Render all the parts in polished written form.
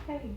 Hey.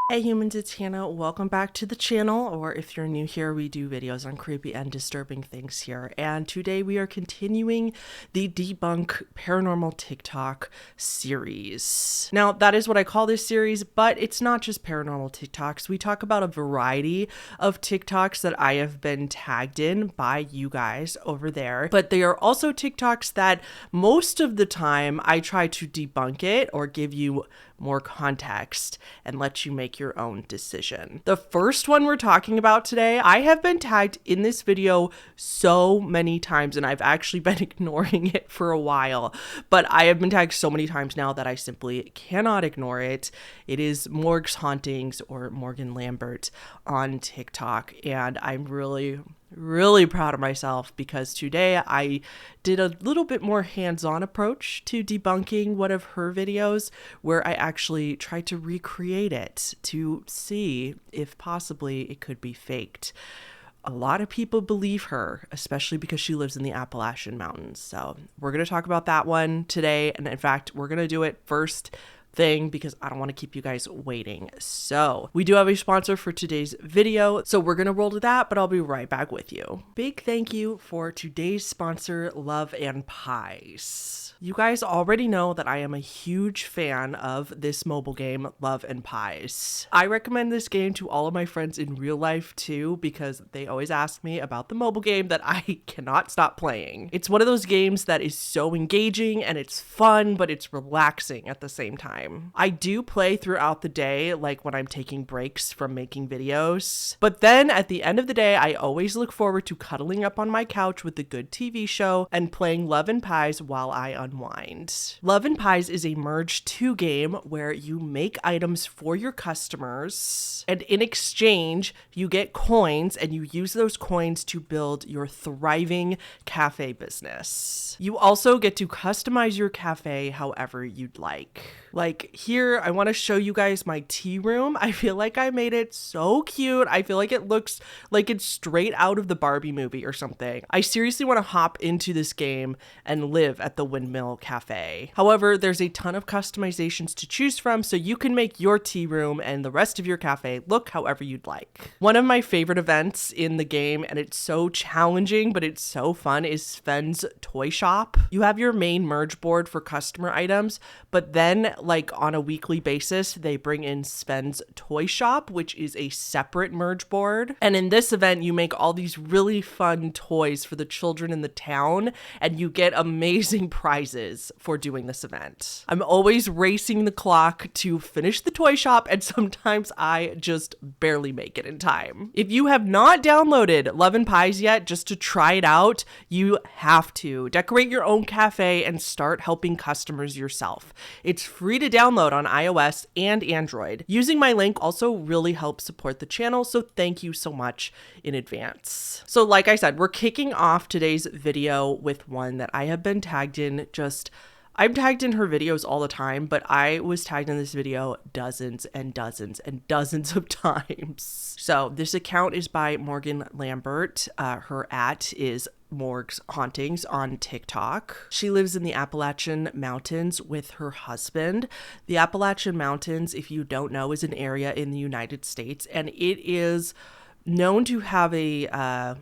Hey humans, it's Hannah. Welcome back to the channel, or if you're new here, we do videos on creepy and disturbing things here. And today we are continuing the Debunk Paranormal TikTok series. Now, that is what I call this series, but it's not just paranormal TikToks. We talk about a variety of TikToks that I have been tagged in by you guys over there. But they are also TikToks that most of the time I try to debunk it or give you more context and let you make your own decision. The first one we're talking about today, I have been tagged in this video so many times, and I've actually been ignoring it for a while, but I have been tagged so many times now that I simply cannot ignore it. It is Morg's Hauntings, or Morgan Lambert, on TikTok, and I'm really proud of myself because today I did a little bit more hands-on approach to debunking one of her videos where I actually tried to recreate it to see if possibly it could be faked. A lot of people believe her, especially because she lives in the Appalachian Mountains. So we're going to talk about that one today. And in fact, we're going to do it first thing because I don't want to keep you guys waiting. So we do have a sponsor for today's video, so we're gonna roll to that, but I'll be right back with you. Big thank you for today's sponsor, Love and Pies. You guys already know that I am a huge fan of this mobile game, Love and Pies. I recommend this game to all of my friends in real life too, because they always ask me about the mobile game that I cannot stop playing. It's one of those games that is so engaging and it's fun, but it's relaxing at the same time. I do play throughout the day, like when I'm taking breaks from making videos. But then at the end of the day, I always look forward to cuddling up on my couch with a good TV show and playing Love and Pies while I unwind. Love and Pies is a Merge 2 game where you make items for your customers, and in exchange, you get coins, and you use those coins to build your thriving cafe business. You also get to customize your cafe however you'd like. Like here, I want to show you guys my tea room. I feel like I made it so cute. I feel like it looks like it's straight out of the Barbie movie or something. I seriously want to hop into this game and live at the Windmill Cafe. However, there's a ton of customizations to choose from, so you can make your tea room and the rest of your cafe look however you'd like. One of my favorite events in the game, and it's so challenging, but it's so fun, is Sven's Toy Shop. You have your main merge board for customer items, but then like on a weekly basis, they bring in Sven's Toy Shop, which is a separate merge board. And in this event, you make all these really fun toys for the children in the town, and you get amazing prizes for doing this event. I'm always racing the clock to finish the toy shop, and sometimes I just barely make it in time. If you have not downloaded Love and Pies yet, just to try it out, you have to. Decorate your own cafe and start helping customers yourself. It's free to download on iOS and Android. Using my link also really helps support the channel, so thank you so much in advance. So like I said, we're kicking off today's video with one that I have been tagged in I'm tagged in her videos all the time, but I was tagged in this video dozens and dozens and dozens of times. So this account is by Morgan Lambert. Her @ is Morg's Hauntings on TikTok. She lives in the Appalachian Mountains with her husband. The Appalachian Mountains, if you don't know, is an area in the United States, and it is known to have a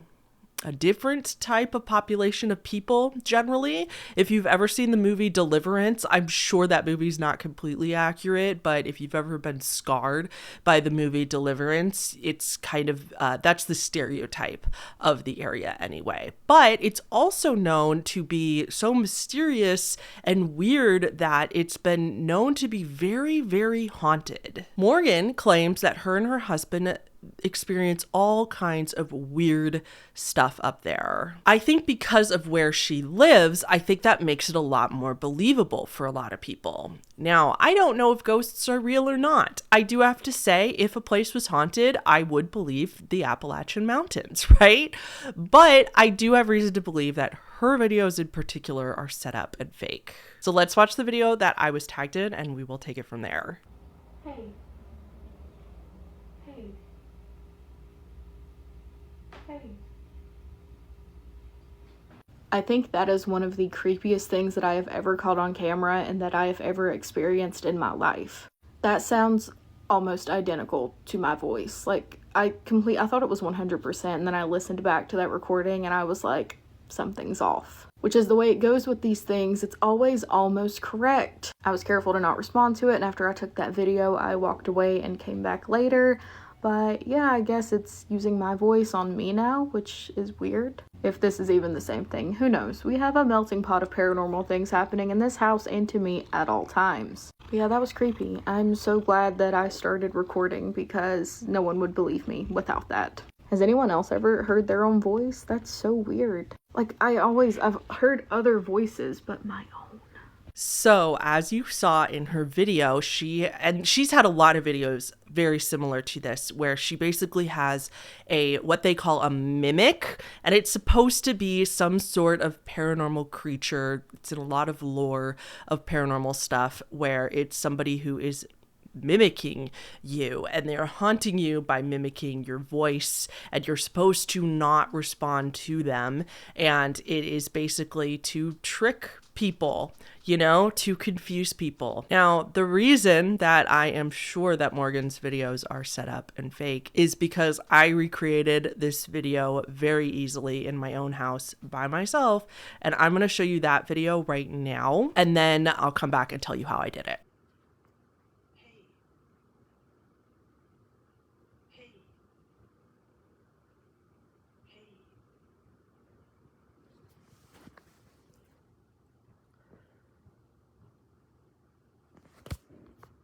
different type of population of people generally. If you've ever seen the movie Deliverance, I'm sure that movie's not completely accurate, but if you've ever been scarred by the movie Deliverance, it's kind of, that's the stereotype of the area anyway. But it's also known to be so mysterious and weird that it's been known to be very haunted. Morgan claims that her and her husband experience all kinds of weird stuff up there. I think because of where she lives, I think that makes it a lot more believable for a lot of people. Now, I don't know if ghosts are real or not. I do have to say, if a place was haunted, I would believe the Appalachian Mountains, right? But I do have reason to believe that her videos in particular are set up and fake. So let's watch the video that I was tagged in and we will take it from there. Hey. Hey. Hey. I think that is one of the creepiest things that I have ever caught on camera and that I have ever experienced in my life. That sounds almost identical to my voice. Like, I thought it was 100%, and then I listened back to that recording and I was like, something's off. Which is the way it goes with these things. It's always almost correct. I was careful to not respond to it, and after I took that video, I walked away and came back later. But yeah, I guess it's using my voice on me now, which is weird. If this is even the same thing, who knows? We have a melting pot of paranormal things happening in this house and to me at all times. But yeah, that was creepy. I'm so glad that I started recording because no one would believe me without that. Has anyone else ever heard their own voice? That's so weird. Like, I've heard other voices, but my own. So as you saw in her video, she's had a lot of videos very similar to this, where she basically has what they call a mimic, and it's supposed to be some sort of paranormal creature. It's in a lot of lore of paranormal stuff, where it's somebody who is mimicking you, and they're haunting you by mimicking your voice, and you're supposed to not respond to them, and it is basically to trick people, to confuse people. Now, the reason that I am sure that Morgan's videos are set up and fake is because I recreated this video very easily in my own house by myself, and I'm going to show you that video right now, and then I'll come back and tell you how I did it.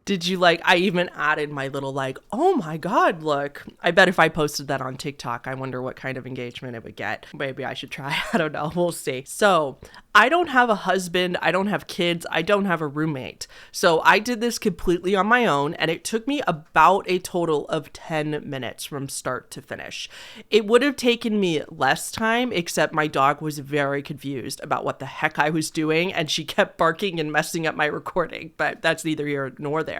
Did you I even added my little oh my God, look. I bet if I posted that on TikTok, I wonder what kind of engagement it would get. Maybe I should try. I don't know. We'll see. So I don't have a husband. I don't have kids. I don't have a roommate. So I did this completely on my own, and it took me about a total of 10 minutes from start to finish. It would have taken me less time, except my dog was very confused about what the heck I was doing, and she kept barking and messing up my recording, but that's neither here nor there.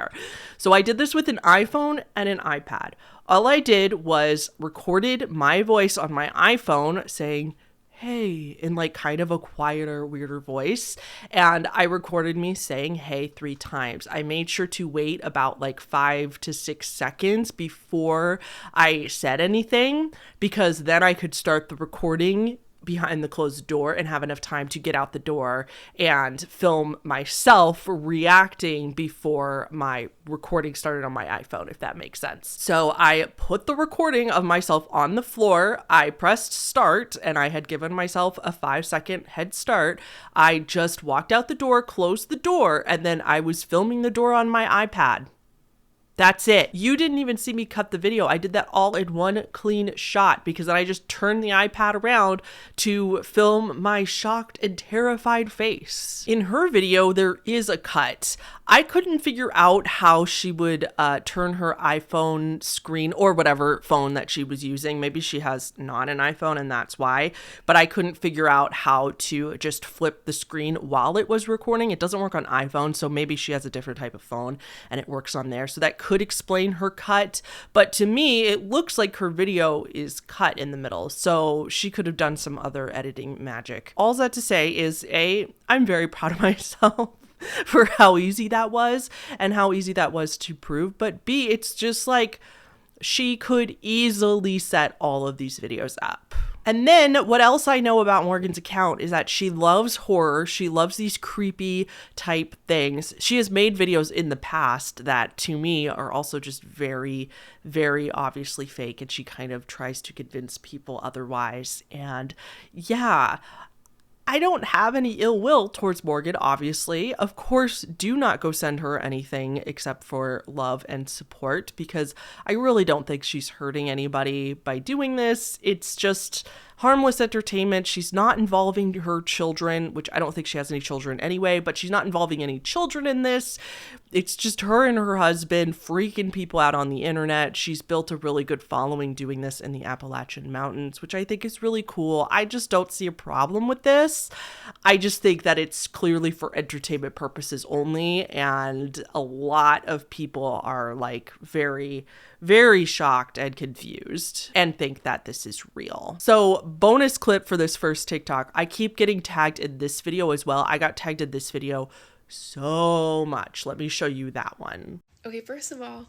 So I did this with an iPhone and an iPad. All I did was recorded my voice on my iPhone saying, hey, in kind of a quieter, weirder voice. And I recorded me saying, hey, 3 times. I made sure to wait about 5 to 6 seconds before I said anything, because then I could start the recording behind the closed door and have enough time to get out the door and film myself reacting before my recording started on my iPhone, if that makes sense. So I put the recording of myself on the floor. I pressed start, and I had given myself a 5-second head start. I just walked out the door, closed the door, and then I was filming the door on my iPad. That's it. You didn't even see me cut the video. I did that all in one clean shot, because then I just turned the iPad around to film my shocked and terrified face. In her video, there is a cut. I couldn't figure out how she would turn her iPhone screen, or whatever phone that she was using. Maybe she has not an iPhone and that's why, but I couldn't figure out how to just flip the screen while it was recording. It doesn't work on iPhone, so maybe she has a different type of phone and it works on there. So that could explain her cut, but to me, it looks like her video is cut in the middle, so she could have done some other editing magic. All that to say is, I'm very proud of myself for how easy that was and how easy that was to prove. But B, it's just she could easily set all of these videos up. And then what else I know about Morgan's account is that she loves horror. She loves these creepy type things. She has made videos in the past that to me are also just very, very obviously fake. And she kind of tries to convince people otherwise. And yeah, I don't have any ill will towards Morgan, obviously. Of course, do not go send her anything except for love and support, because I really don't think she's hurting anybody by doing this. It's just harmless entertainment. She's not involving her children, which I don't think she has any children anyway, but she's not involving any children in this. It's just her and her husband freaking people out on the internet. She's built a really good following doing this in the Appalachian Mountains, which I think is really cool. I just don't see a problem with this. I just think that it's clearly for entertainment purposes only, and a lot of people are very, very shocked and confused and think that this is real. So bonus clip for this first TikTok. I keep getting tagged in this video as well. I got tagged in this video so much. Let me show you that one. Okay, first of all,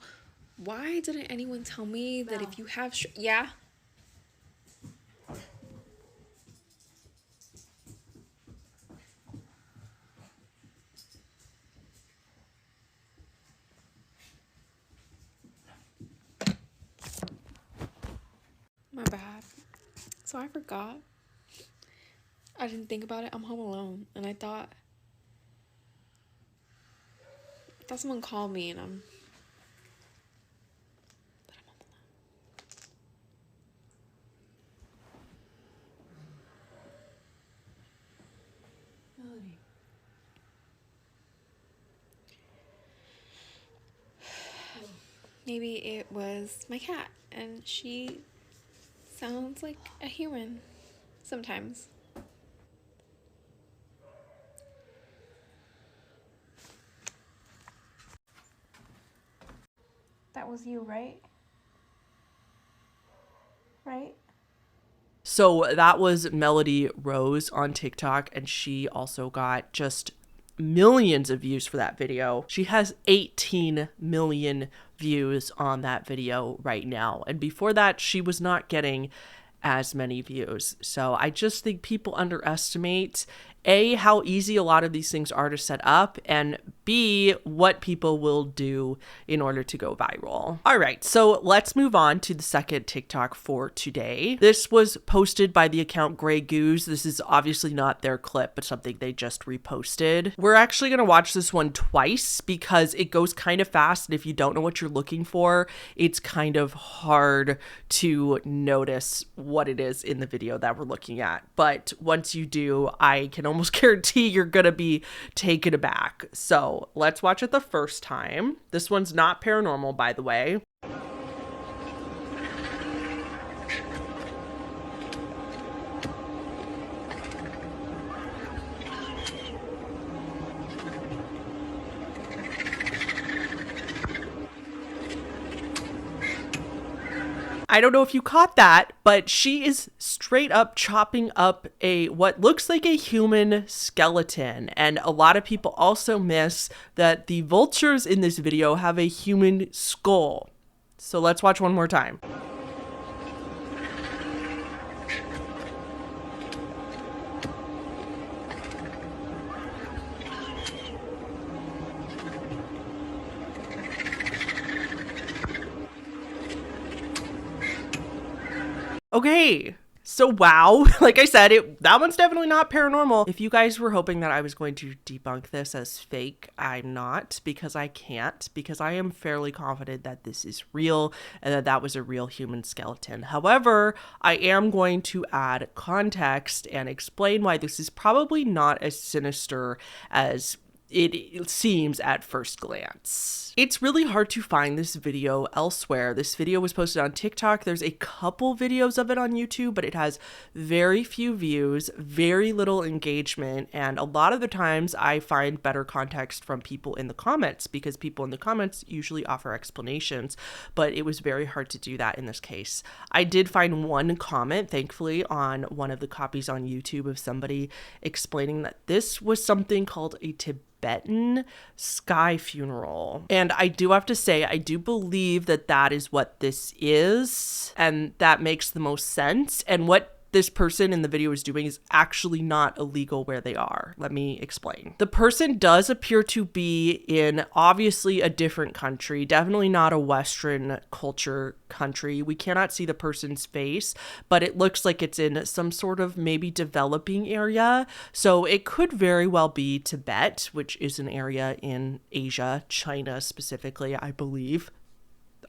why didn't anyone tell me that if you have yeah? My bad. So I forgot. I didn't think about it. I'm home alone, and I thought someone called me, and I'm home alone. Melody. Maybe it was my cat, and she sounds like a human sometimes. That was you, right? Right? So that was Melody Rose on TikTok, and she also got just millions of views for that video. She has 18 million views on that video right now. And before that, she was not getting as many views. So I just think people underestimate A, how easy a lot of these things are to set up, and B, what people will do in order to go viral. All right, so let's move on to the second TikTok for today. This was posted by the account Grey Goose. This is obviously not their clip, but something they just reposted. We're actually gonna watch this one twice because it goes kind of fast, and if you don't know what you're looking for, it's kind of hard to notice what it is in the video that we're looking at. But once you do, I can almost guarantee you're gonna be taken aback. So let's watch it the first time. This one's not paranormal, by the way. I don't know if you caught that, but she is straight up chopping up what looks like a human skeleton. And a lot of people also miss that the vultures in this video have a human skull. So let's watch one more time. Okay, so wow, like I said, that one's definitely not paranormal. If you guys were hoping that I was going to debunk this as fake, I'm not, because I can't, because I am fairly confident that this is real and that was a real human skeleton. However, I am going to add context and explain why this is probably not as sinister as it seems at first glance. It's really hard to find this video elsewhere. This video was posted on TikTok. There's a couple videos of it on YouTube, but it has very few views, very little engagement, and a lot of the times I find better context from people in the comments because people in the comments usually offer explanations, but it was very hard to do that in this case. I did find one comment, thankfully, on one of the copies on YouTube of somebody explaining that this was something called a Tibetan sky funeral. And I do have to say, I do believe that that is what this is, and that makes the most sense. And what this person in the video is doing is actually not illegal where they are. Let me explain. The person does appear to be in obviously a different country, definitely not a Western culture country. We cannot see the person's face, but it looks like it's in some sort of maybe developing area. So it could very well be Tibet, which is an area in Asia, China specifically, I believe.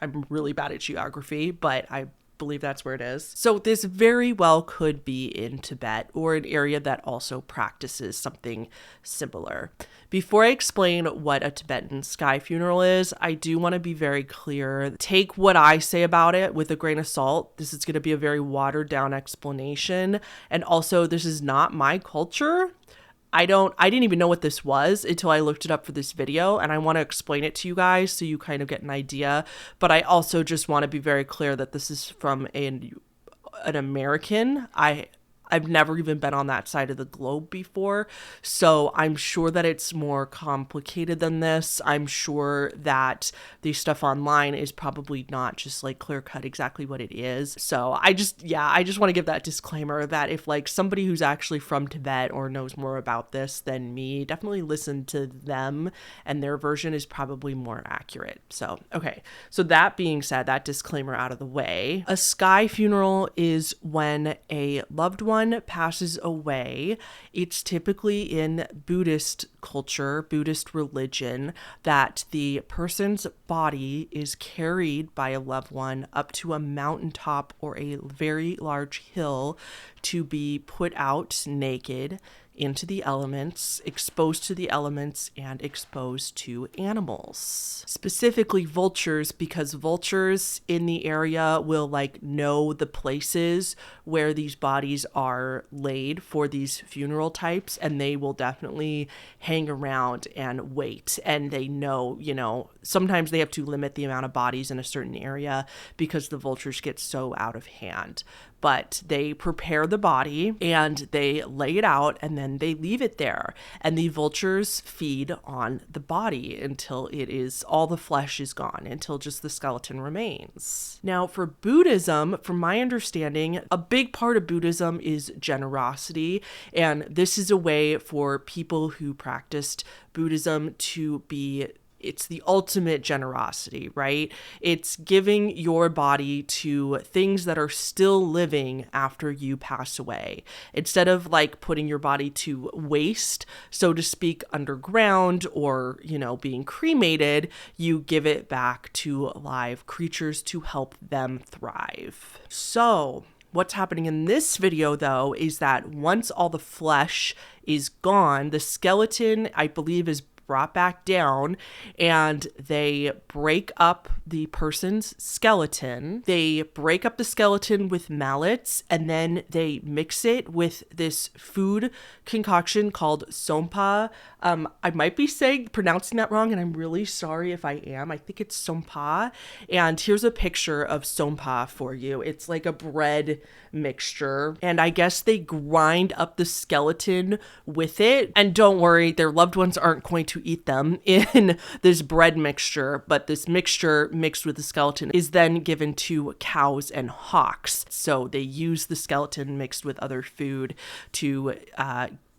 I'm really bad at geography, but I believe that's where it is. So this very well could be in Tibet or an area that also practices something similar. Before I explain what a Tibetan sky funeral is, I do want to be very clear. Take what I say about it with a grain of salt. This is going to be a very watered down explanation. And also, this is not my culture. I didn't even know what this was until I looked it up for this video, and I want to explain it to you guys so you kind of get an idea. But I also just want to be very clear that this is from a an American. I've never even been on that side of the globe before, so I'm sure that it's more complicated than this. I'm sure that the stuff online is probably not just like clear cut exactly what it is. So I just want to give that disclaimer that if like somebody who's actually from Tibet or knows more about this than me, definitely listen to them, and their version is probably more accurate. So, okay. So that being said, that disclaimer out of the way, a sky funeral is when a loved one passes away. It's typically in Buddhist culture, Buddhist religion, that the person's body is carried by a loved one up to a mountaintop or a very large hill to be put out naked into the elements, exposed to the elements, and exposed to animals. Specifically vultures, because vultures in the area will like know the places where these bodies are laid for these funeral types, and they will definitely hang around and wait. And they know, you know, sometimes they have to limit the amount of bodies in a certain area because the vultures get so out of hand. But they prepare the body and they lay it out and then they leave it there. And the vultures feed on the body until it is, all the flesh is gone, until just the skeleton remains. Now for Buddhism, from my understanding, a big part of Buddhism is generosity. And this is a way for people who practiced Buddhism to be, it's the ultimate generosity, right? It's giving your body to things that are still living after you pass away. Instead of like putting your body to waste, so to speak, underground or, you know, being cremated, you give it back to live creatures to help them thrive. So what's happening in this video, though, is that once all the flesh is gone, the skeleton, I believe, is brought back down, and they break up the person's skeleton. They break up the skeleton with mallets, and then they mix it with this food concoction called sompa. I might be pronouncing that wrong, and I'm really sorry if I am. I think it's sompa. And here's a picture of sompa for you. It's like a bread mixture, and I guess they grind up the skeleton with it. And don't worry, their loved ones aren't going to eat them in this bread mixture, but this mixture mixed with the skeleton is then given to cows and hawks. So they use the skeleton mixed with other food to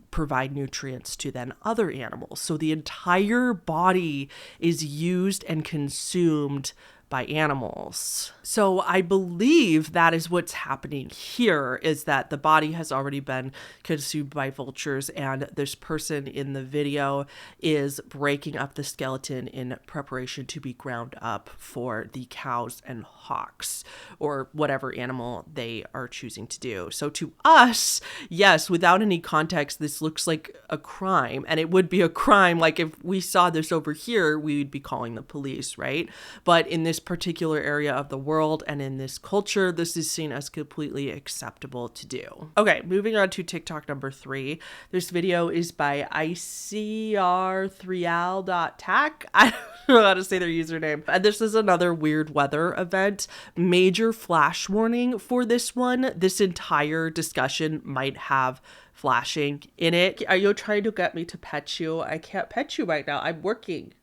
provide nutrients to then other animals. So the entire body is used and consumed by animals. So I believe that is what's happening here, is that the body has already been consumed by vultures, and this person in the video is breaking up the skeleton in preparation to be ground up for the cows and hawks, or whatever animal they are choosing to do. So to us, yes, without any context, this looks like a crime, and it would be a crime. Like if we saw this over here, we would be calling the police, right? But in this particular area of the world and in this culture, this is seen as completely acceptable to do. Okay, moving on to TikTok number 3. This video is by icr3al.tac. I don't know how to say their username. And this is another weird weather event. Major flash warning for this one. This entire discussion might have flashing in it. Are you trying to get me to pet you? I can't pet you right now. I'm working.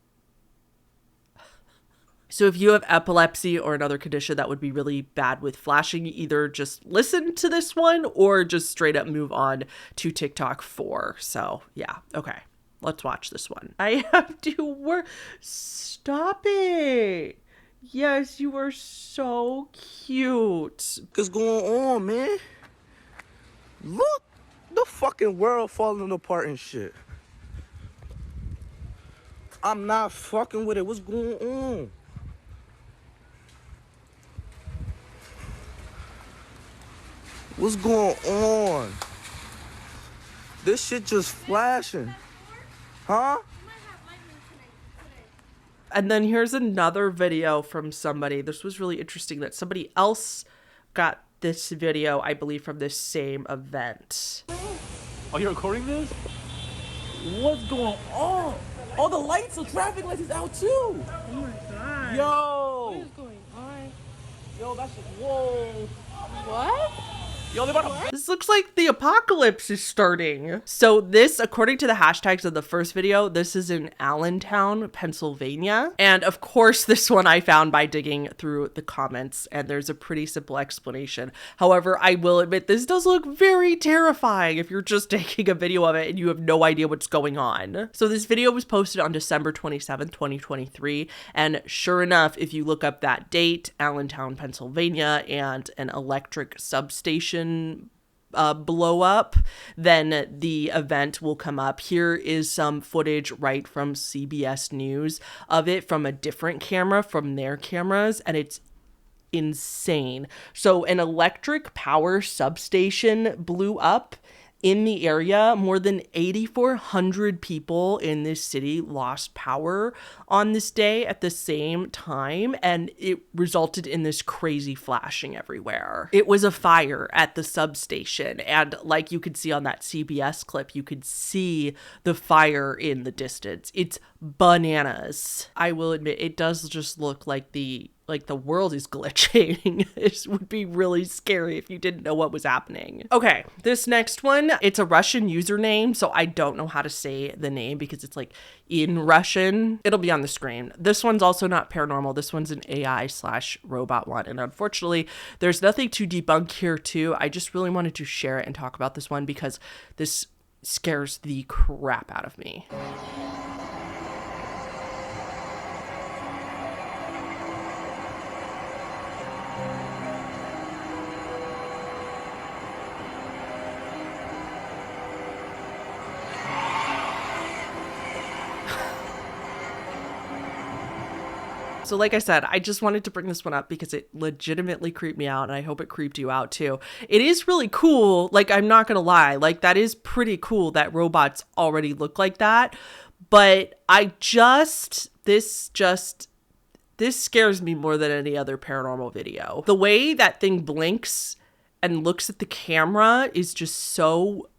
So if you have epilepsy or another condition that would be really bad with flashing, either just listen to this one or just straight up move on to TikTok 4. So yeah, okay, let's watch this one. I have to work. Stop it. Yes, you are so cute. What's going on, man? Look, the fucking world falling apart and shit. I'm not fucking with it. What's going on? What's going on? This shit just flashing. Huh? And then here's another video from somebody. This was really interesting that somebody else got this video, I believe, from this same event. Oh, you're recording this? What's going on? Oh, the lights, the traffic lights is out too. Oh my god. Yo. What is going on? Yo, that's just, whoa. What? Yo, they about to... This looks like the apocalypse is starting. So this, according to the hashtags of the first video, this is in Allentown, Pennsylvania. And of course, this one I found by digging through the comments, and there's a pretty simple explanation. However, I will admit this does look very terrifying if you're just taking a video of it and you have no idea what's going on. So this video was posted on December 27th, 2023. And sure enough, if you look up that date, Allentown, Pennsylvania, and an electric substation blow up, then the event will come up. Here is some footage right from CBS News of it from a different camera, from their cameras, and it's insane. So an electric power substation blew up in the area. More than 8,400 people in this city lost power on this day at the same time, and it resulted in this crazy flashing everywhere. It was a fire at the substation, and like you could see on that CBS clip, you could see the fire in the distance. It's bananas. I will admit, it does just look like the world is glitching. It would be really scary if you didn't know what was happening. Okay, this next one, it's a Russian username, so I don't know how to say the name because it's like in Russian. It'll be on the screen. This one's also not paranormal. This one's an AI/robot one, and unfortunately, there's nothing to debunk here too. I just really wanted to share it and talk about this one because this scares the crap out of me. So like I said, I just wanted to bring this one up because it legitimately creeped me out, and I hope it creeped you out too. It is really cool. Like, I'm not gonna lie, like that is pretty cool that robots already look like that. But this scares me more than any other paranormal video. The way that thing blinks and looks at the camera is just so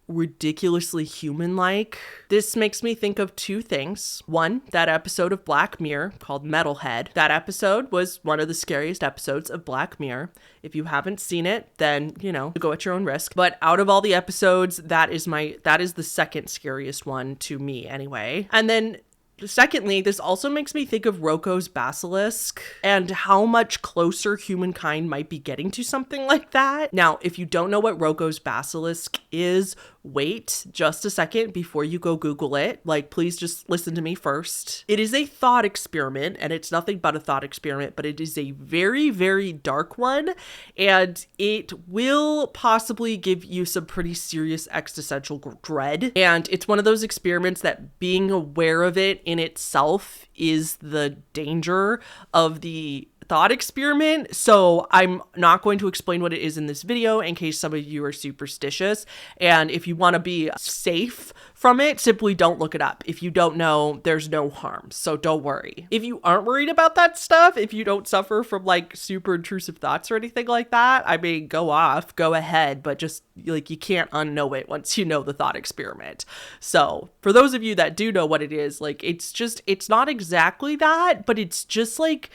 ridiculously human-like. This makes me think of two things. One, that episode of Black Mirror called Metalhead. That episode was one of the scariest episodes of Black Mirror. If you haven't seen it, then, you know, go at your own risk. But out of all the episodes, that is the second scariest one to me anyway. And then secondly, this also makes me think of Rocco's basilisk and how much closer humankind might be getting to something like that. Now, if you don't know what Rocco's basilisk is, wait just a second before you go Google it. Like, please just listen to me first. It is a thought experiment, and it's nothing but a thought experiment, but it is a very, very dark one, and it will possibly give you some pretty serious existential dread. And it's one of those experiments that being aware of it in itself is the danger of the thought experiment. So I'm not going to explain what it is in this video in case some of you are superstitious. And if you want to be safe from it, simply don't look it up. If you don't know, there's no harm. So don't worry. If you aren't worried about that stuff, if you don't suffer from like super intrusive thoughts or anything like that, I mean, go ahead, but just like you can't unknow it once you know the thought experiment. So for those of you that do know what it is, like it's not exactly that, but it's just like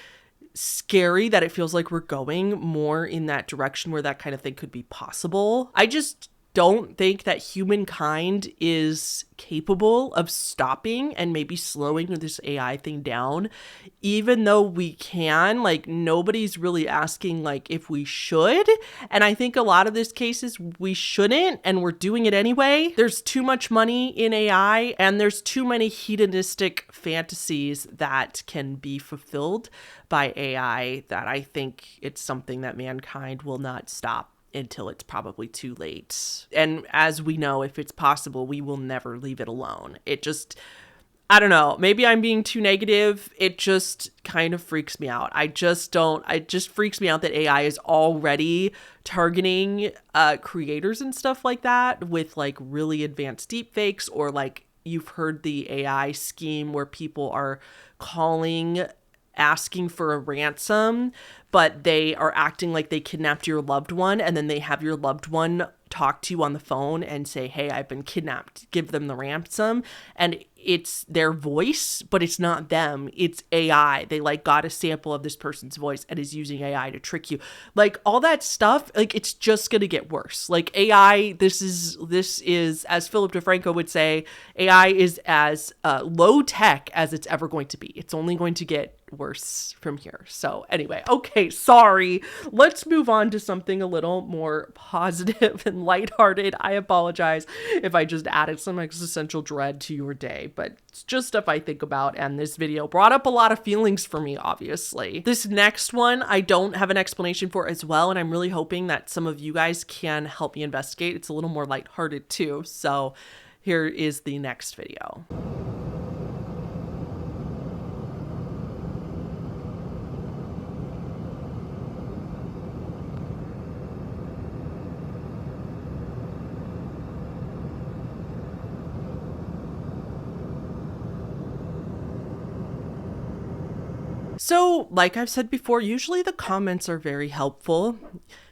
scary that it feels like we're going more in that direction where that kind of thing could be possible. I just don't think that humankind is capable of stopping and maybe slowing this AI thing down, even though we can. Like, nobody's really asking like if we should, and I think a lot of these cases we shouldn't, and we're doing it anyway. There's too much money in AI, and there's too many hedonistic fantasies that can be fulfilled by AI that I think it's something that mankind will not stop until it's probably too late. And as we know, if it's possible, we will never leave it alone. I don't know, maybe I'm being too negative. It just kind of freaks me out. It just freaks me out that AI is already targeting creators and stuff like that with like really advanced deepfakes, or like you've heard the AI scheme where people are asking for a ransom, but they are acting like they kidnapped your loved one, and then they have your loved one talk to you on the phone and say, hey, I've been kidnapped, give them the ransom. And it's their voice, but it's not them. It's AI. They like got a sample of this person's voice and is using AI to trick you. Like all that stuff, like it's just going to get worse. Like AI, this is, as Philip DeFranco would say, AI is as low tech as it's ever going to be. It's only going to get worse from here. So anyway, okay, sorry. Let's move on to something a little more positive and lighthearted. I apologize if I just added some existential dread to your day, but it's just stuff I think about, and this video brought up a lot of feelings for me, obviously. This next one, I don't have an explanation for as well, and I'm really hoping that some of you guys can help me investigate. It's a little more lighthearted too, so here is the next video. So, like I've said before, usually the comments are very helpful.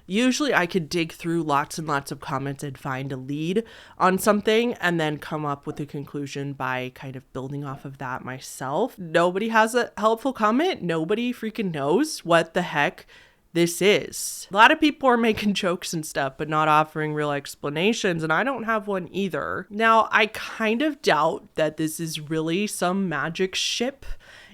Usually I could dig through lots and lots of comments and find a lead on something and then come up with a conclusion by kind of building off of that myself. Nobody has a helpful comment. Nobody freaking knows what the heck this is. A lot of people are making jokes and stuff, but not offering real explanations, and I don't have one either. Now, I kind of doubt that this is really some magic ship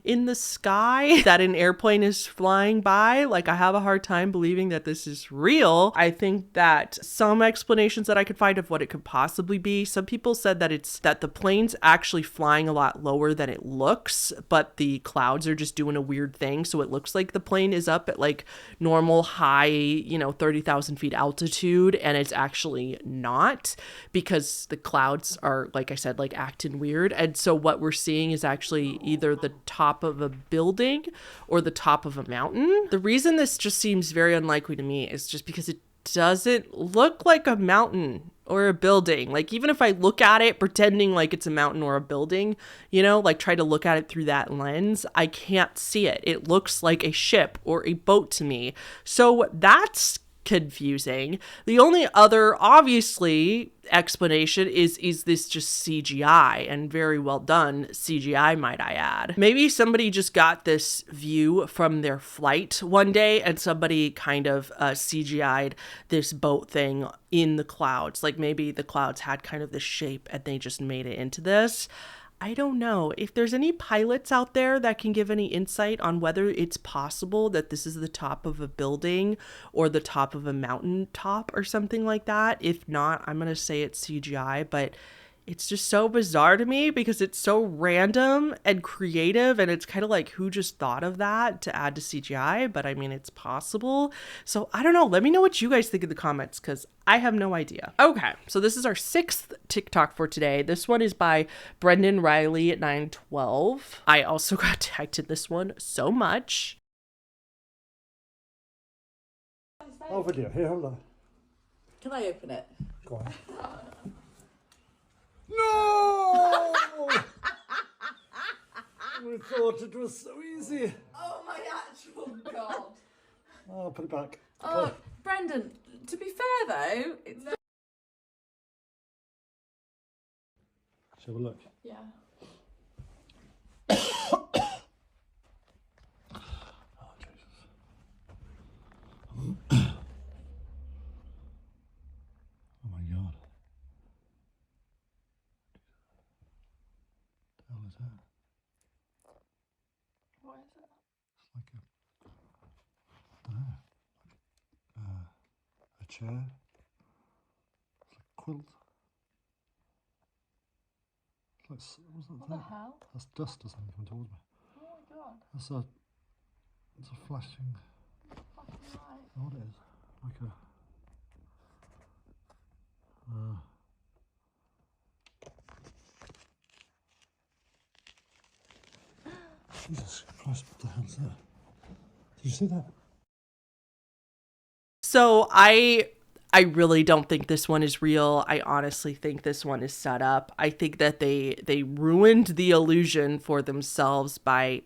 in the sky that an airplane is flying by. Like, I have a hard time believing that this is real. I think that some explanations that I could find of what it could possibly be, some people said that it's that the plane's actually flying a lot lower than it looks, but the clouds are just doing a weird thing, so it looks like the plane is up at like normal high, 30,000 feet altitude, and it's actually not, because the clouds are, like I said, like acting weird. And so what we're seeing is actually either the top of a building or the top of a mountain. The reason this just seems very unlikely to me is just because it doesn't look like a mountain or a building. Like, even if I look at it pretending like it's a mountain or a building, like try to look at it through that lens, I can't see it. It looks like a ship or a boat to me. So that's confusing. The only other obviously explanation is this just CGI, and very well done CGI, might I add. Maybe somebody just got this view from their flight one day and somebody kind of CGI'd this boat thing in the clouds. Like maybe the clouds had kind of this shape and they just made it into this. I don't know. If there's any pilots out there that can give any insight on whether it's possible that this is the top of a building or the top of a mountain top or something like that. If not, I'm going to say it's CGI, but it's just so bizarre to me because it's so random and creative, and it's kind of like, who just thought of that to add to CGI? But I mean, it's possible. So I don't know. Let me know what you guys think in the comments, because I have no idea. Okay, so this is our 6th TikTok for today. This one is by Brendan Riley at 912. I also got tagged in this one so much. Oh, video. Here, hold on. Can I open it? Go on. No! We thought it was so easy. Oh my actual god. Oh, put it back. Oh, Brendan, to be fair though, it's... Shall we look? Yeah. Oh, Jesus. Oh my god. What the hell is that? What is it? It's like I don't know, a chair. It's like a quilt. It's like, what's that What thing? the hell? That's dust or something coming towards me. Oh my god. It's a flashing. Fucking right. Oh, what it is? Like a. Jesus Christ, what the hell's that? Did you see that? So I really don't think this one is real. I honestly think this one is set up. I think that they ruined the illusion for themselves by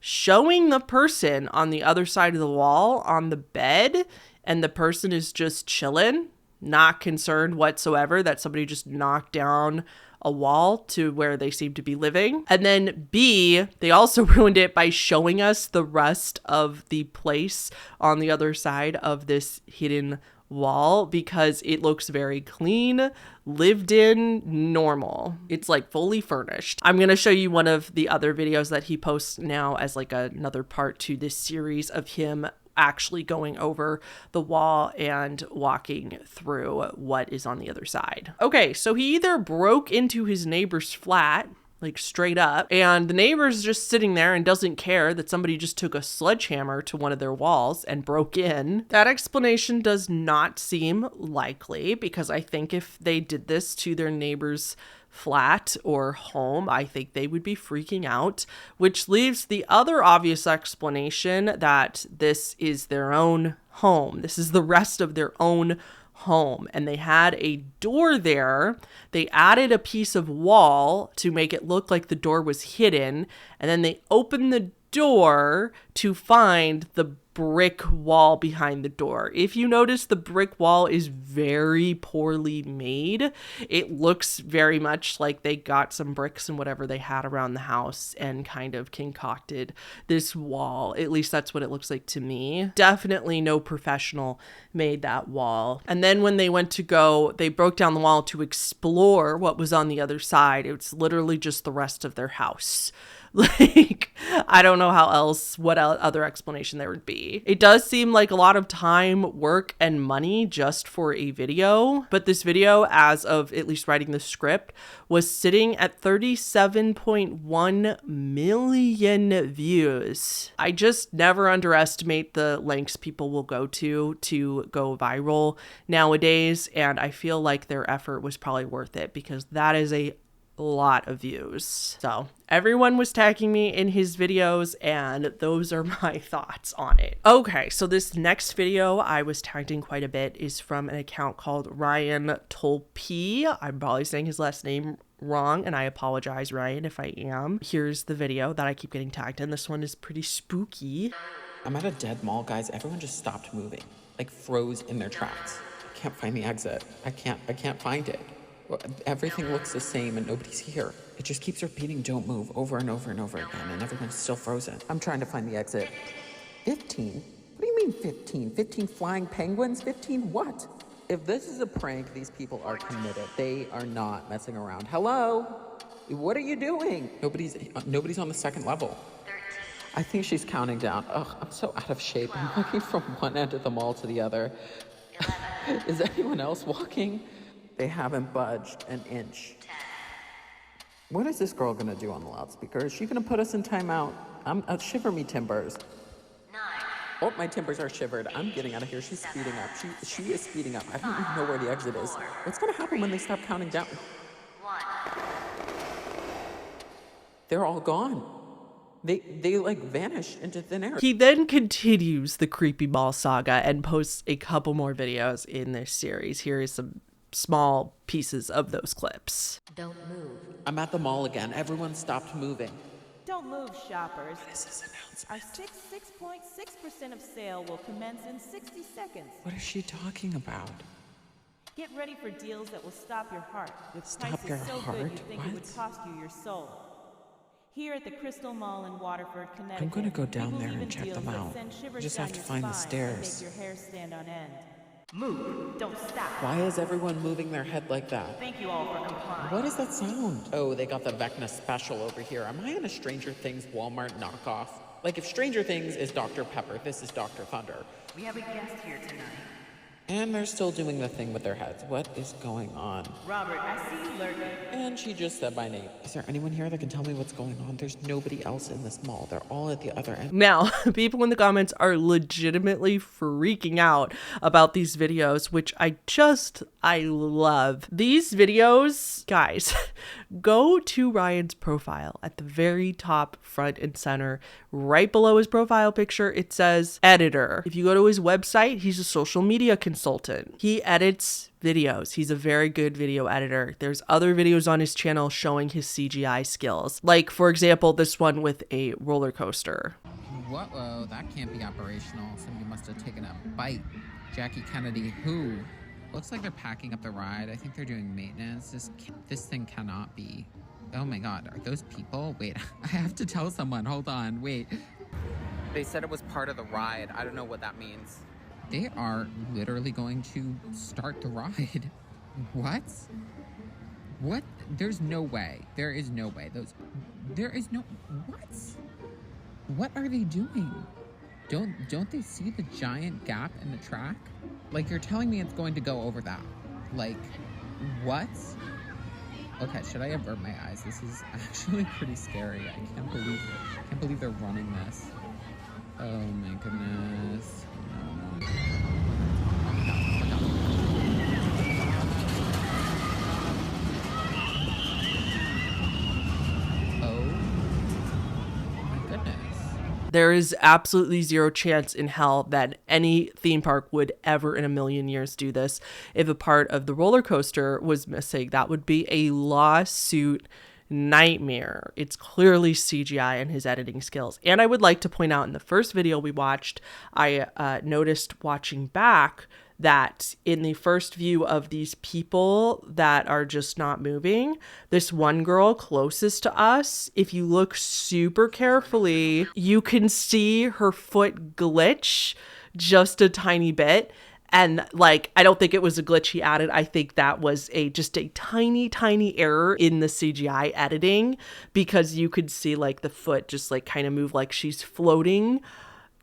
showing the person on the other side of the wall on the bed, and the person is just chilling, not concerned whatsoever that somebody just knocked down a wall to where they seem to be living. And then B, they also ruined it by showing us the rest of the place on the other side of this hidden wall because it looks very clean, lived in, normal. It's like fully furnished. I'm going to show you one of the other videos that he posts now as like another part to this series of him actually going over the wall and walking through what is on the other side. Okay, so he either broke into his neighbor's flat, like straight up, and the neighbor's just sitting there and doesn't care that somebody just took a sledgehammer to one of their walls and broke in. That explanation does not seem likely because I think if they did this to their neighbor's flat or home, I think they would be freaking out, which leaves the other obvious explanation that this is their own home. This is the rest of their own home, and they had a door there. They added a piece of wall to make it look like the door was hidden, and then they opened the door to find the brick wall behind the door. If you notice, the brick wall is very poorly made. It looks very much like they got some bricks and whatever they had around the house and kind of concocted this wall. At least that's what it looks like to me. Definitely no professional made that wall. And then when they went to go, they broke down the wall to explore what was on the other side. It's literally just the rest of their house. Like, I don't know what other explanation there would be. It does seem like a lot of time, work, and money just for a video. But this video, as of at least writing the script, was sitting at 37.1 million views. I just never underestimate the lengths people will go to go viral nowadays. And I feel like their effort was probably worth it because that is a lot of views. So everyone was tagging me in his videos and those are my thoughts on it. Okay, so this next video I was tagged in quite a bit is from an account called HannahTheHorrible. I'm probably saying his last name wrong and I apologize, Ryan, if I am. Here's the video that I keep getting tagged in. This one is pretty spooky. I'm at a dead mall, guys. Everyone just stopped moving, like froze in their tracks. I can't find the exit. I can't find it. Everything looks the same and nobody's here. It just keeps repeating don't move over and over and over again and everyone's still frozen. I'm trying to find the exit. 15? What do you mean 15? 15 flying penguins? 15 what? If this is a prank, these people are committed. They are not messing around. Hello? What are you doing? Nobody's on the second level. I think she's counting down. Ugh, I'm so out of shape. I'm walking from one end of the mall to the other. Is anyone else walking? They haven't budged an inch. 10. What is this girl gonna do on the loudspeaker? Is she gonna put us in timeout? Shiver me timbers. 9. Oh, my timbers are shivered. I'm getting out of here. She's speeding up. She is speeding up. I don't even know where the exit is. What's gonna happen when they stop counting down? 1. They're all gone. They like vanished into thin air. He then continues the creepy mall saga and posts a couple more videos in this series. Here is some small pieces of those clips. Don't move. I'm at the mall again. Everyone stopped moving. Don't move, shoppers. What is this announcement? Our 6.6% of sale will commence in 60 seconds. What is she talking about? Get ready for deals that will stop your heart with Stop prices your so heart? good you think it What? would cost you your soul. Here at the Crystal Mall in Waterford, Connecticut, I'm gonna go down we there believe and in check them deals that out. send shivers I just down have to your find the spine and stairs. make your hair stand on end. Move, don't stop. Why is everyone moving their head like that? Thank you all for complying. What is that sound? Oh, they got the Vecna special over here. Am I in a Stranger Things Walmart knockoff? Like if Stranger Things is Dr. Pepper, this is Dr. Thunder. We have a guest here tonight. And they're still doing the thing with their heads. What is going on? Robert, I see you lurking. And she just said my name. Is there anyone here that can tell me what's going on? There's nobody else in this mall. They're all at the other end. Now, people in the comments are legitimately freaking out about these videos, which I love. These videos, guys, go to Ryan's profile at the very top, front and center. Right below his profile picture, it says editor. If you go to his website, he's a social media consultant. He edits videos. He's a very good video editor. There's other videos on his channel showing his CGI skills. Like, for example, this one with a roller coaster. Whoa, that can't be operational. Somebody must have taken a bite. Jackie Kennedy, who? Looks like they're packing up the ride. I think they're doing maintenance. This thing cannot be. Oh my God, are those people? Wait, I have to tell someone. Hold on, wait. They said it was part of the ride. I don't know what that means. They are literally going to start the ride. What? What? There's no way. There is no way. There is no, what? What are they doing? Don't they see the giant gap in the track? Like, you're telling me it's going to go over that. Like, what? Okay, should I avert my eyes? This is actually pretty scary. I can't believe it. I can't believe they're running this. Oh my goodness. No. There is absolutely zero chance in hell that any theme park would ever in a million years do this. If a part of the roller coaster was missing, that would be a lawsuit nightmare. It's clearly CGI and his editing skills. And I would like to point out, in the first video we watched, I noticed watching back that in the first view of these people that are just not moving, this one girl closest to us, if you look super carefully, you can see her foot glitch just a tiny bit. And like, I don't think it was a glitch he added. I think that was just a tiny error in the CGI editing, because you could see like the foot just like kind of move like she's floating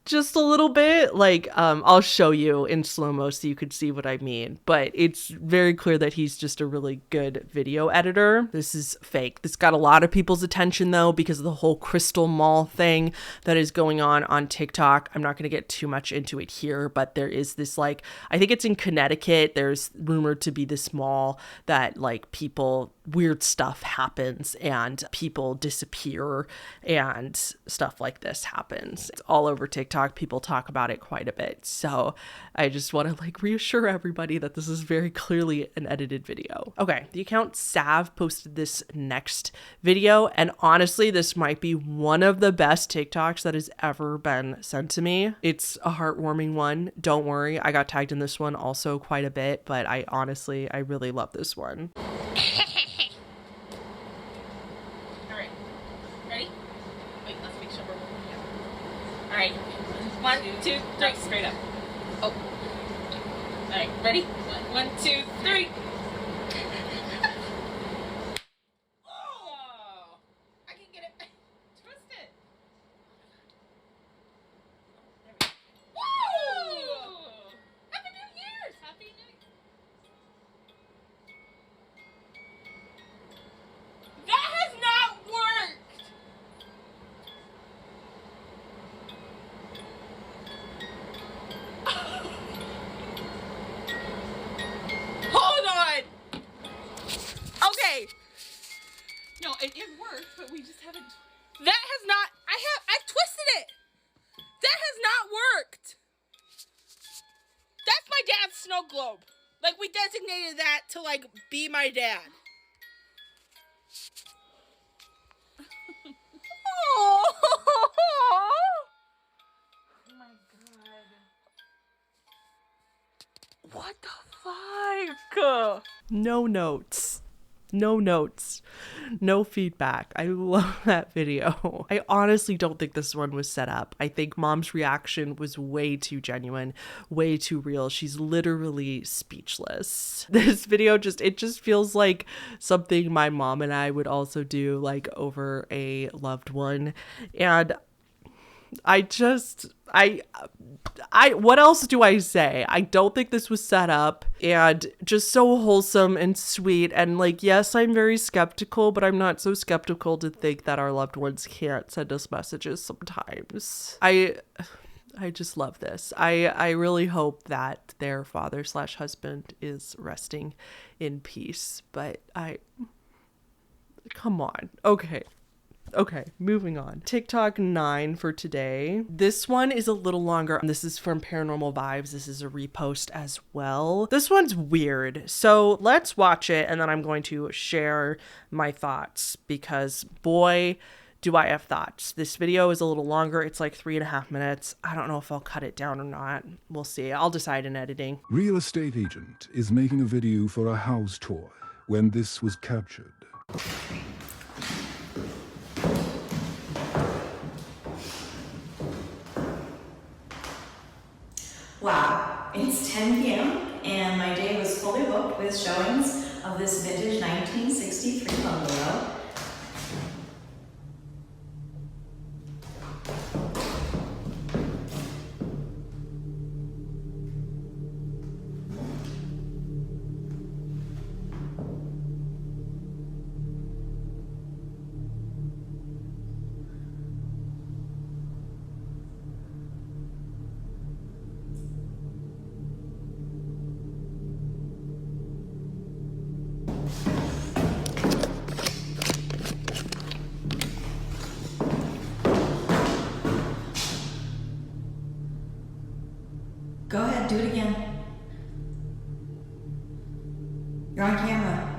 just a little bit. Like, I'll show you in slow-mo so you could see what I mean, but it's very clear that he's just a really good video editor. This is fake. This got a lot of people's attention though, because of the whole Crystal Mall thing that is going on TikTok. I'm not going to get too much into it here, but there is this, like, I think it's in Connecticut. There's rumored to be this mall that like weird stuff happens and people disappear and stuff like this happens. It's all over TikTok. People talk about it quite a bit. So I just want to like reassure everybody that this is very clearly an edited video. Okay, the account Sav posted this next video, and honestly, this might be one of the best TikToks that has ever been sent to me. It's a heartwarming one. Don't worry, I got tagged in this one also quite a bit, but I really love this one. Alright, 1, 2, 3, straight up. Oh. Alright, ready? 1, 2, 3. Oh! I can get it. Twist it. Woo! Happy New Year's! Happy New Year. That has not worked! No, it worked, but we just haven't. That has not. I've twisted it. That has not worked. That's my dad's snow globe. Like, we designated that to like be my dad. Oh my God. What the fuck? No notes. No feedback. I love that video. I honestly don't think this one was set up. I think Mom's reaction was way too genuine, way too real. She's literally speechless. This video just feels like something my mom and I would also do, like over a loved one. And what else do I say? I don't think this was set up, and just so wholesome and sweet. And like, yes, I'm very skeptical, but I'm not so skeptical to think that our loved ones can't send us messages sometimes. I just love this. I really hope that their father/husband is resting in peace, but come on. Okay, moving on. TikTok 9 for today. This one is a little longer. This is from Paranormal Vibes. This is a repost as well. This one's weird. So let's watch it, and then I'm going to share my thoughts, because boy, do I have thoughts? This video is a little longer. It's like 3.5 minutes. I don't know if I'll cut it down or not. We'll see. I'll decide in editing. Real estate agent is making a video for a house tour when this was captured. Wow, it's 10 p.m. and my day was fully booked with showings of this vintage 1963 bungalow. Go ahead, do it again. You're on camera.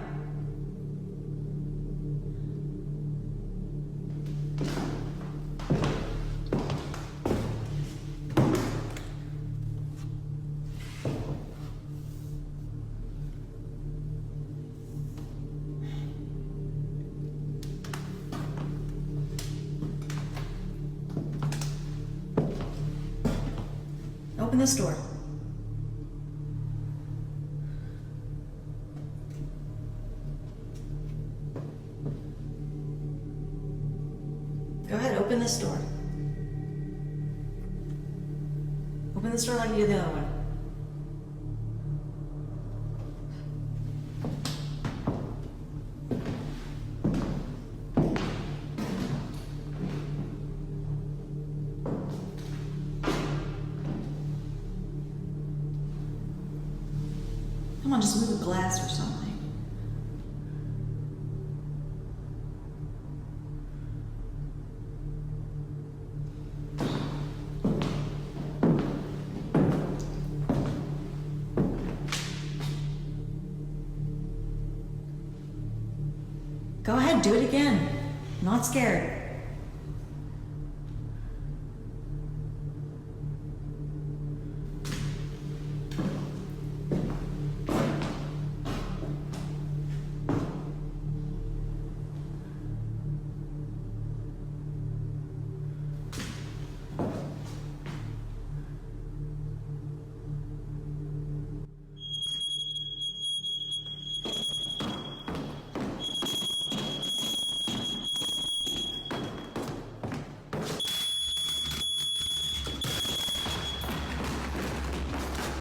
Open this door. Go ahead, open this door. Open this door like you did the other one. Come on, just move a glass or something. Go ahead, do it again. I'm not scared.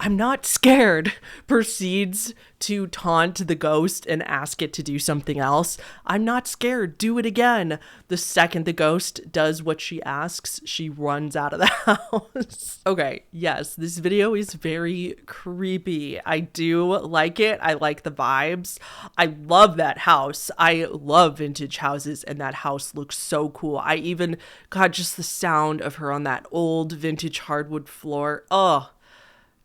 I'm not scared, proceeds to taunt the ghost and ask it to do something else. I'm not scared. Do it again. The second the ghost does what she asks, she runs out of the house. Okay, yes, this video is very creepy. I do like it. I like the vibes. I love that house. I love vintage houses, and that house looks so cool. I even got just the sound of her on that old vintage hardwood floor. Oh,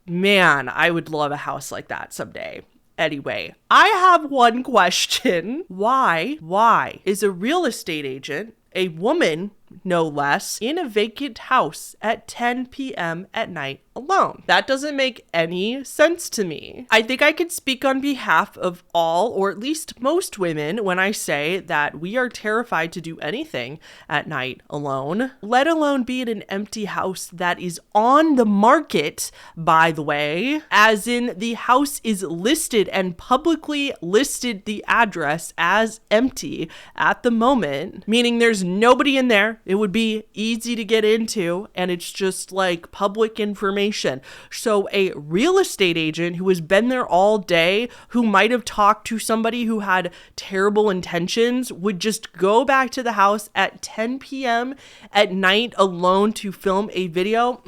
man, I would love a house like that someday. Anyway, I have one question. Why is a real estate agent, a woman no less, in a vacant house at 10 p.m. at night alone? That doesn't make any sense to me. I think I could speak on behalf of all, or at least most women, when I say that we are terrified to do anything at night alone, let alone be in an empty house that is on the market, by the way, as in the house is listed and publicly listed the address as empty at the moment, meaning there's nobody in there. It would be easy to get into, and it's just like public information. So a real estate agent who has been there all day, who might have talked to somebody who had terrible intentions, would just go back to the house at 10 p.m. at night alone to film a video.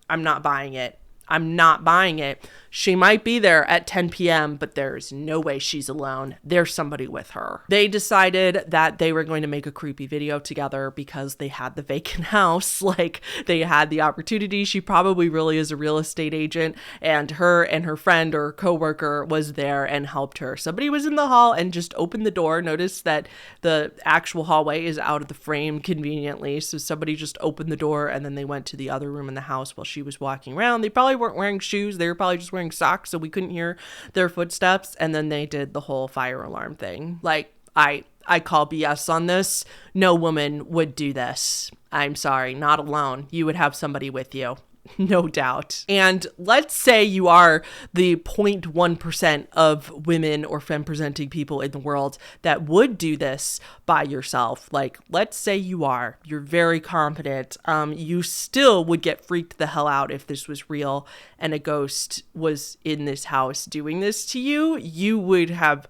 I'm not buying it. I'm not buying it. She might be there at 10 p.m., but there's no way she's alone. There's somebody with her. They decided that they were going to make a creepy video together because they had the vacant house. Like, they had the opportunity. She probably really is a real estate agent, and her friend or coworker was there and helped her. Somebody was in the hall and just opened the door, noticed that the actual hallway is out of the frame conveniently. So somebody just opened the door and then they went to the other room in the house while she was walking around. They probably weren't wearing shoes. They were probably just wearing socks, so we couldn't hear their footsteps. And then they did the whole fire alarm thing. Like, I call BS on this. No woman would do this. I'm sorry, not alone. You would have somebody with you. No doubt. And let's say you are the 0.1% of women or femme presenting people in the world that would do this by yourself. Like, let's say you're very confident. You still would get freaked the hell out if this was real and a ghost was in this house doing this to you. You would have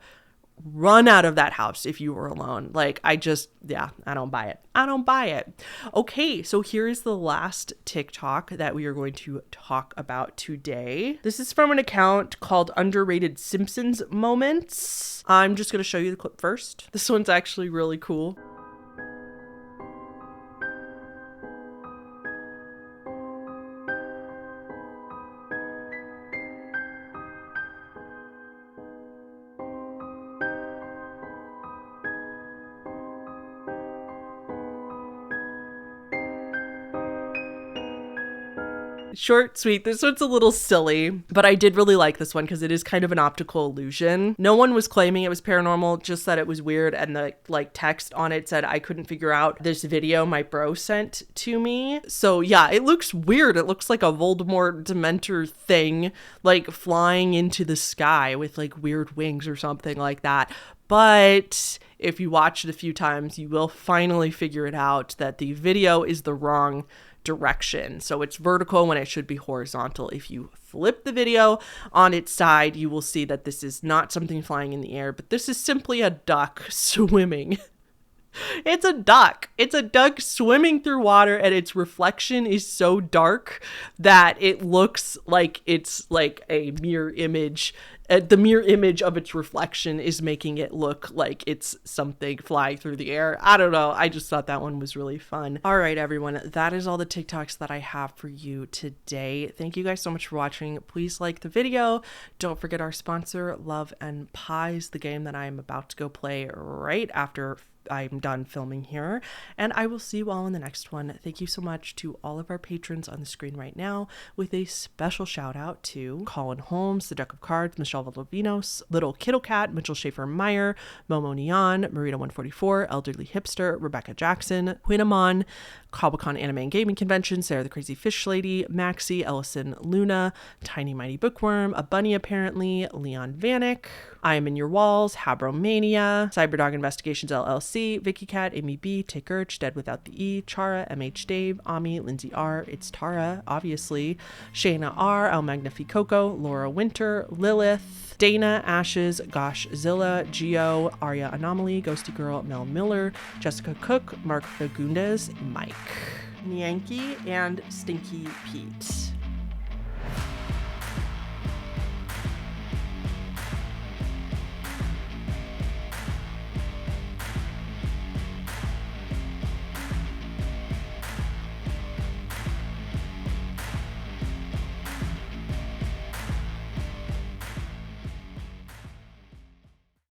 run out of that house if you were alone. Like, I don't buy it. I don't buy it. Okay, so here is the last TikTok that we are going to talk about today. This is from an account called Underrated Simpsons Moments. I'm just going to show you the clip first. This one's actually really cool. Short, sweet. This one's a little silly, but I did really like this one because it is kind of an optical illusion. No one was claiming it was paranormal, just that it was weird, and the text on it said I couldn't figure out this video my bro sent to me. So yeah, it looks weird. It looks like a Voldemort Dementor thing, like flying into the sky with like weird wings or something like that. But if you watch it a few times, you will finally figure it out that the video is the wrong direction. So it's vertical when it should be horizontal. If you flip the video on its side, you will see that this is not something flying in the air, but this is simply a duck swimming. It's a duck. It's a duck swimming through water, and its reflection is so dark that it looks like it's like a mirror image. The mirror image of its reflection is making it look like it's something flying through the air. I don't know. I just thought that one was really fun. All right, everyone. That is all the TikToks that I have for you today. Thank you guys so much for watching. Please like the video. Don't forget our sponsor, Love and Pies, the game that I am about to go play right after I'm done filming here, and I will see you all in the next one. Thank you so much to all of our patrons on the screen right now, with a special shout out to Colin Holmes, The Deck of Cards, Michelle Valdovinos, Little Kittle Cat, Mitchell Schaefer Meyer, Momo Neon, Marita 144, Elderly Hipster, Rebecca Jackson, Quinamon, Cobblecon Anime and Gaming Convention, Sarah the Crazy Fish Lady, Maxie, Ellison Luna, Tiny Mighty Bookworm, A Bunny Apparently, Leon Vanek, I Am in Your Walls, Habromania, Cyberdog Investigations LLC, Vicky Cat, Amy B, Take Urch, Dead Without the E, Chara, MH Dave, Ami, Lindsay R, It's Tara, obviously, Shayna R, El Magnificoco, Laura Winter, Lilith, Dana, Ashes, Gosh Zilla, Geo, Arya Anomaly, Ghosty Girl, Mel Miller, Jessica Cook, Mark Fagundes, Mike, Yankee, and Stinky Pete.